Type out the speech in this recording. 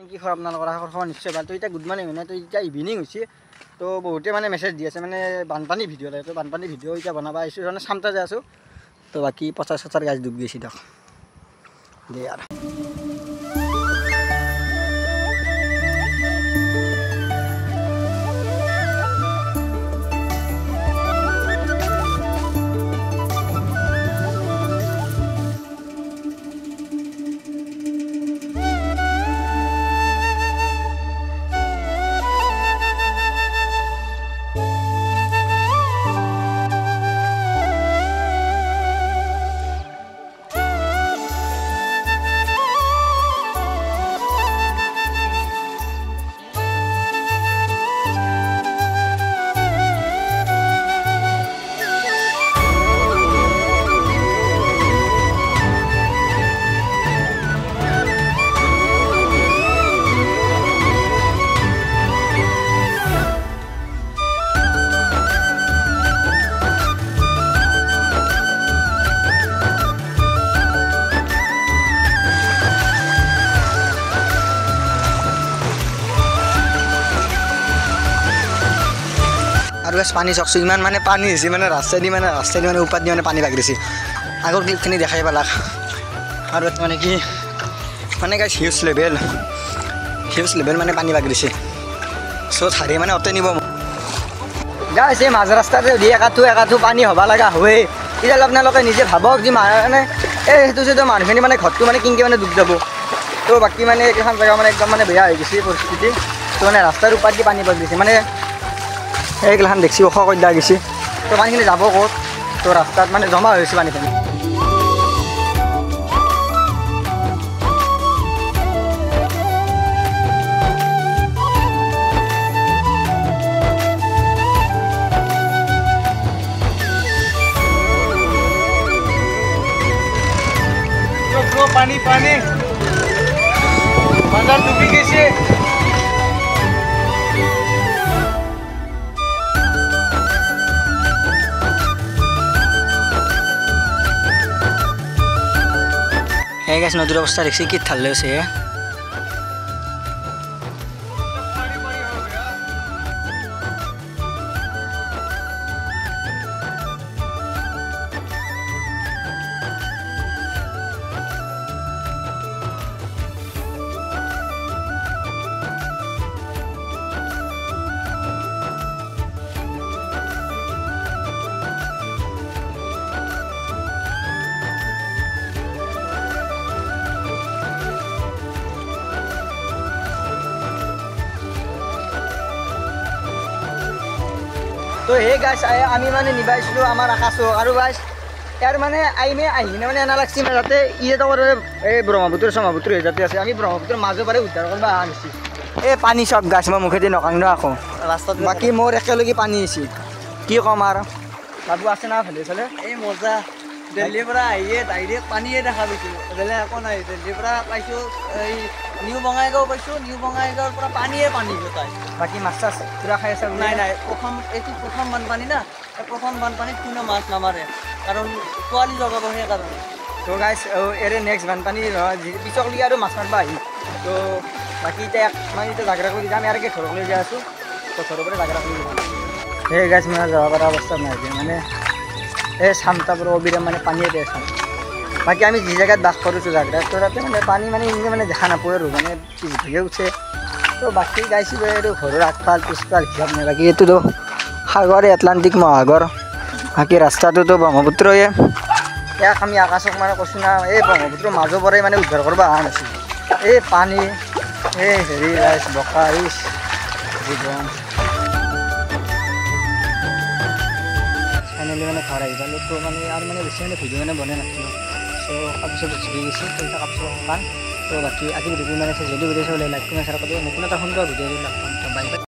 কি খবৰ আপোনালোকৰ খবৰ নিশ্চয় ভাল। তো এতিয়া গুড মৰ্নিং মানে তো এতিয়া ইভিনিং হৈছে। তো বহুতে মানে মেছেজ দি আছে মানে বানপানী ভিডিঅ' লাগে। তো বানপানী ভিডিঅ' এতিয়া বনাব আহিছোঁ মানে চামটা যাই আছোঁ। তো বাকী 50-60 গাছ ডুব গৈছে দিয়ক দে আৰু আৰু গাছ পানী চাওকচোন ইমান মানে পানী হৈছে মানে ৰাস্তাইদি মানে উপাত দি মানে পানী বাগৰিছে। আগৰ ক্লিপখিনি দেখাই পালাক। আৰু মানে কি মানে গাছ হিউজ লেভেল মানে পানী বাগৰিছে। চ' ঠাৰি মানে অতে নিব গাছ এই মাজ ৰাস্তাতে যদি একাঠো পানী হ'ব লগা হয় তেতিয়াহ'লে আপোনালোকে নিজে ভাবক যে মানে সেইটো যদি মানুহখিনি মানে ঘৰটো মানে কিনকৈ মানে ডুব যাব। তো বাকী মানে এইকেইখন জেগা মানে একদম মানে বেয়া হৈ গৈছে পৰিস্থিতি। তো মানে ৰাস্তাৰ ওপৰত দি পানী বাগৰিছে মানে এইগিলাখান দেখছি ওখ কৰি দিয়া গৈছে। তো পানীখিনি যাব ক'ত? তো ৰাস্তাত মানে জমা হৈছে পানীখিনি। পানী বাজাৰ ডুবি গৈছে। এই গাছ নদীৰ অৱস্থা দেখছি কি ঠালে হৈছে। তো সেই গাছ আমি মানে নিবাইছিলোঁ আমাৰ আকাশক। আৰু গাছ ইয়াৰ মানে আহি কিনে মানে এনে লাগছি যাতে ইয়াতে এই ব্ৰহ্মপুত্ৰ যাতে আছে আমি ব্ৰহ্মপুত্ৰৰ মাজৰ পাৰে উদ্ধাৰ কৰিব অহা নাছি। এই পানী চব গাছ মই মুখেদি নকাংনো আকৌ ৰাস্তাত বাকী মোৰ একেলগে পানী আহিছে কি ক'ম আৰু। বাবু আছে না ভালে চলে এই মজা দিল্লীৰ পৰা আহিয়ে ডাইৰেক্ট পানীয়ে দেখা পাইছোঁ। বেলেগ একো নাই। দিল্লীৰ পৰা পাইছোঁ এই নিউ বঙাইগাঁও পাইছোঁ। নিউ বঙাইগাঁৱৰ পৰা পানী গোটাই। বাকী মাছ চাছ পূৰা খাই আছে? নাই এইটো প্ৰথম বানপানী না। প্ৰথম বানপানীত কোনো মাছ নামাৰে কাৰণ পোৱালি জগাব সেইকাৰণে। তো গাইছ এৰে নেক্সট বানপানী পিছকলৈকে আৰু মাছ মাৰিব আহিম। তো বাকী এতিয়া মই এতিয়া জাগৰা কৰি যাম ইয়াৰকে ঘৰলৈ যাই আছোঁ। তো ঘৰৰ পৰা জাগৰা কৰি যাম। সেই গাছ মানে যাব পৰা অৱস্থা নাই মানে এই চামটাবোৰ অবিৰাম মানে পানীয়ে দিয়ে চাম। বাকী আমি যি জেগাত বাস কৰিছোঁ জাগৰাত তো তাতে মানে পানী মানে এনেকৈ মানে দেখা নাপায় আৰু মানে পিছভাগে উঠে। তো বাকী গাইছিলোঁ এইটো ঘৰৰ আগফাল পিছফাল হিচাপ নাই। বাকী এইটোতো সাগৰ এটলাণ্টিক মহাসাগৰ। বাকী ৰাস্তাটোতো ব্ৰহ্মপুত্ৰয়ে। ইয়াক আমি আকাশক মানে কৈছোঁ না এই ব্ৰহ্মপুত্ৰৰ মাজৰ পৰাই মানে উদ্ধাৰ কৰিব অহা নাছিল। এই পানী এই হেৰি ৰাইজ বোকা জীৱন ফাইনেলি মানে ঘৰ আহি পালোঁ। তো মানে আৰু মানে বেছি মানে ভিডিঅ' মানে বনাই নাছিলোঁ। চ' কাপোৰ গুচি গৈছে তো এতিয়া কাপোৰ শুকান। তো বাকী আজি ভিডিঅ'টো মানে যদি ভিডিঅ' চাবলৈ লাইক কমেণ্ট শ্বেয়াৰ কৰি নতুন এটা সুন্দৰ ভিডিঅ' লগ পাম। Bye bye.